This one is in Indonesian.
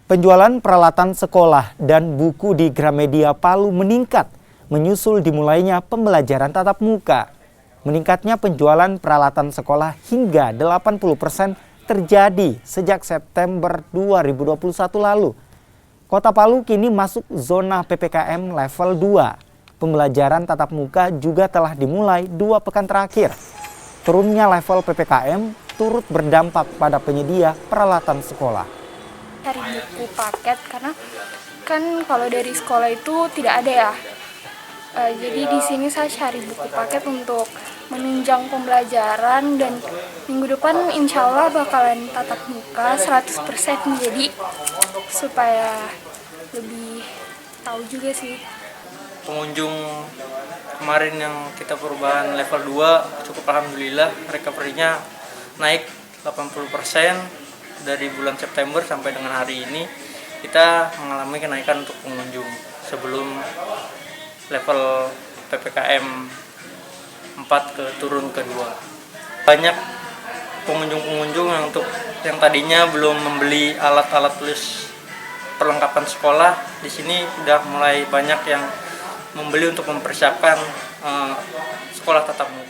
Penjualan peralatan sekolah dan buku di Gramedia Palu meningkat, menyusul dimulainya pembelajaran tatap muka. Meningkatnya penjualan peralatan sekolah hingga 80% terjadi sejak September 2021 lalu. Kota Palu kini masuk zona PPKM level 2. Pembelajaran tatap muka juga telah dimulai 2 pekan terakhir. Turunnya level PPKM turut berdampak pada penyedia peralatan sekolah. Cari buku paket karena kan kalau dari sekolah itu tidak ada ya. Jadi di sini saya cari buku paket untuk menunjang pembelajaran dan minggu depan insya Allah bakalan tatap muka 100%, jadi supaya lebih tahu juga sih. Pengunjung kemarin yang kita perubahan level 2 cukup alhamdulillah recovery-nya naik 80%. Dari bulan September sampai dengan hari ini kita mengalami kenaikan untuk pengunjung sebelum level PPKM 4 turun ke 2. Banyak pengunjung yang tadinya belum membeli alat-alat tulis perlengkapan sekolah, di sini sudah mulai banyak yang membeli untuk mempersiapkan sekolah tatap muka.